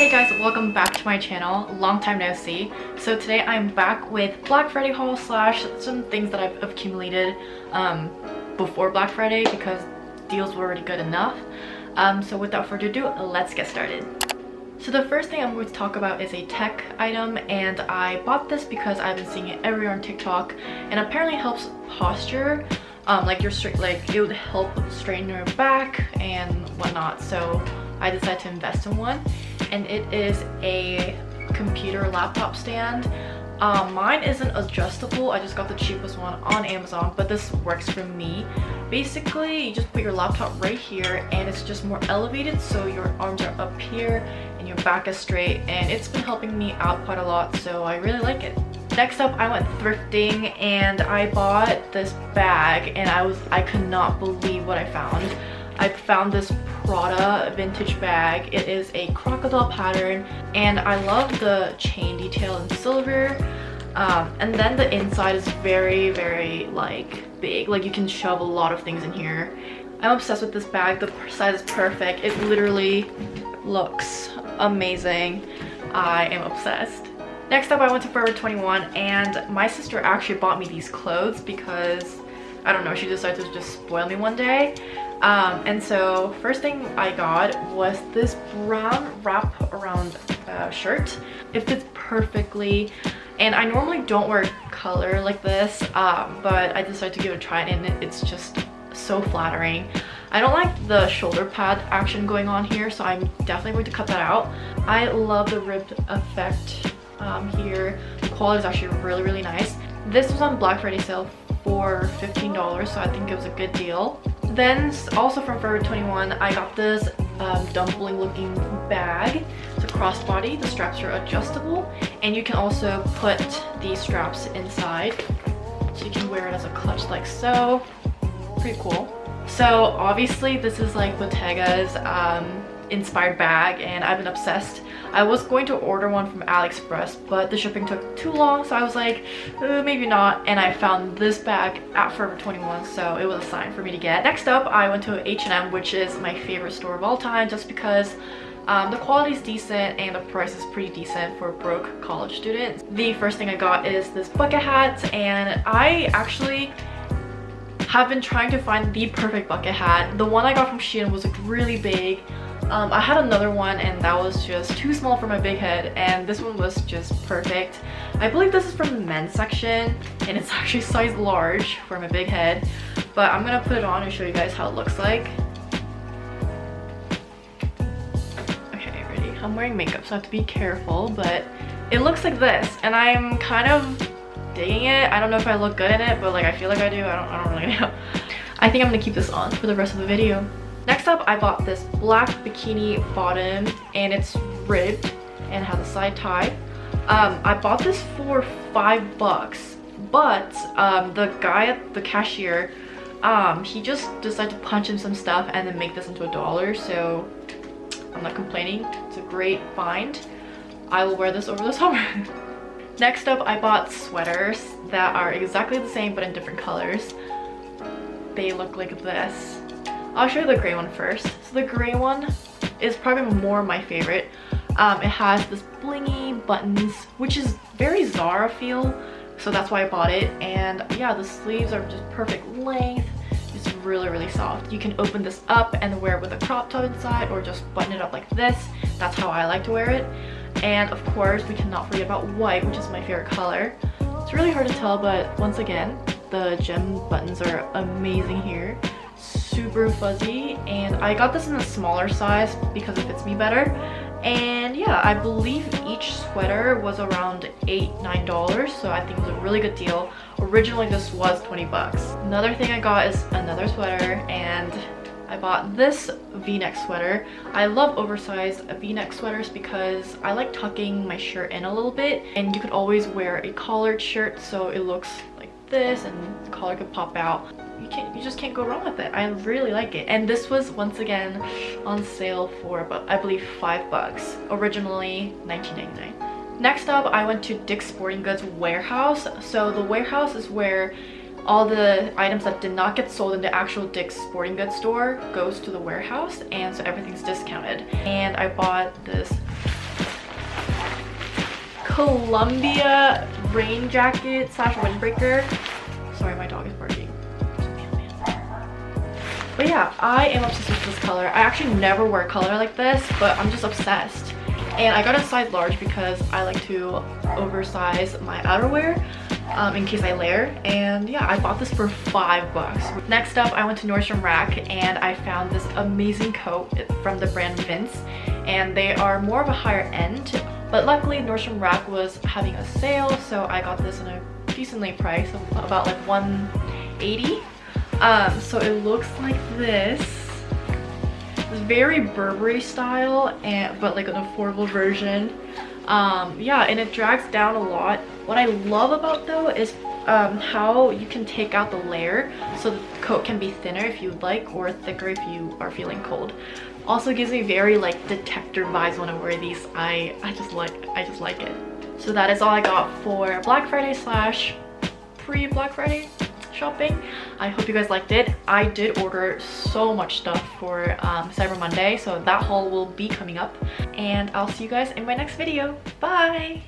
Hey guys, welcome back to my channel. Long time no see. So today I'm back with Black Friday haul slash some things that I've accumulated before Black Friday because deals were already good enough. So without further ado, let's get started. So the first thing I'm going to talk about is a tech item, and I bought this because I've been seeing it everywhere on TikTok, and apparently it helps posture. It would help straighten your back and whatnot. So I decided to invest in one, and it is a computer laptop stand. Mine isn't adjustable. I just got the cheapest one on Amazon, but this works for me. Basically, you just put your laptop right here and it's just more elevated, so your arms are up here and your back is straight, and it's been helping me out quite a lot, so I really like it. Next up, I went thrifting and I bought this bag, and I could not believe what I found. I found this Prada Vintage Bag. It is a crocodile pattern, and I love the chain detail in silver. And then the inside is very, very big. Like, you can shove a lot of things in here. I'm obsessed with this bag. The size is perfect. It literally looks amazing. I am obsessed. Next up, I went to Forever 21, and my sister actually bought me these clothes because, I don't know, she decided to just spoil me one day. And so first thing I got was this brown wrap around shirt. It fits perfectly, and I normally don't wear color like this, but I decided to give it a try, and it's just so flattering. I don't like the shoulder pad action going on here, so I'm definitely going to cut that out. I love the ribbed effect here. The quality is actually really, really nice. This was on Black Friday sale for $15, so I think it was a good deal. Then also from Forever 21, I got this dumpling looking bag. It's a crossbody. The straps are adjustable, and you can also put these straps inside, so you can wear it as a clutch like so. Pretty cool. So obviously this is like Bottega's inspired bag, and I've been obsessed. I was going to order one from AliExpress, but the shipping took too long, so I was like, maybe not, and I found this bag at Forever 21, so it was a sign for me to get. Next up, I went to H&M, which is my favorite store of all time, just because the quality is decent and the price is pretty decent for broke college students. The first thing I got is this bucket hat, and I actually have been trying to find the perfect bucket hat. The one I got from Shein was like really big. I had another one, and that was just too small for my big head, and this one was just perfect. I believe this is from the men's section, and it's actually size large for my big head, but I'm gonna put it on and show you guys how it looks like. Okay, ready? I'm wearing makeup, so I have to be careful, but it looks like this, and I'm kind of digging it. I don't know if I look good in it, but like, I feel like I do. I don't really know. I think I'm gonna keep this on for the rest of the video. Next up, I bought this black bikini bottom, and it's ribbed and has a side tie. I bought this for $5, but the guy at the cashier, he just decided to punch in some stuff and then make this into $1, so I'm not complaining. It's a great find. I will wear this over the summer. Next up, I bought sweaters that are exactly the same but in different colors. They look like this. I'll show you the gray one first. So the gray one is probably more my favorite. It has this blingy buttons, which is very Zara feel, so that's why I bought it. And yeah, the sleeves are just perfect length. It's really, really soft. You can open this up and wear it with a crop top inside, or just button it up like this. That's how I like to wear it. And of course, we cannot forget about white, which is my favorite color. It's really hard to tell, but once again, the gem buttons are amazing here. Super fuzzy, and I got this in a smaller size because it fits me better. And yeah, I believe each sweater was around $8–9, so I think it was a really good deal. Originally this was $20. Another thing I got is another sweater, and I bought this v-neck sweater. I love oversized v-neck sweaters because I like tucking my shirt in a little bit, and you could always wear a collared shirt so it looks like this and the collar could pop out. You just can't go wrong with it. I really like it. And this was once again on sale for about, I believe, $5. Originally $19.99. Next up, I went to Dick's Sporting Goods warehouse. So the warehouse is where all the items that did not get sold in the actual Dick's Sporting Goods store goes to the warehouse, and so everything's discounted. And I bought this Columbia rain jacket slash windbreaker. Sorry, my dog is barking. But yeah, I am obsessed with this color. I actually never wear a color like this, but I'm just obsessed. And I got a size large because I like to oversize my outerwear in case I layer. And yeah, I bought this for $5. Next up, I went to Nordstrom Rack and I found this amazing coat from the brand Vince. And they are more of a higher end, but luckily Nordstrom Rack was having a sale, so I got this in a decently priced, about like $180. So it looks like this. It's very Burberry style, but like an affordable version. Yeah, and it drags down a lot. What I love about though is how you can take out the layer so the coat can be thinner if you'd like, or thicker if you are feeling cold. Also gives me very like detector vibes when I wear these. I just like it. So that is all I got for Black Friday slash pre-Black Friday shopping. I hope you guys liked it. I did order so much stuff for Cyber Monday, so that haul will be coming up, and I'll see you guys in my next video. Bye.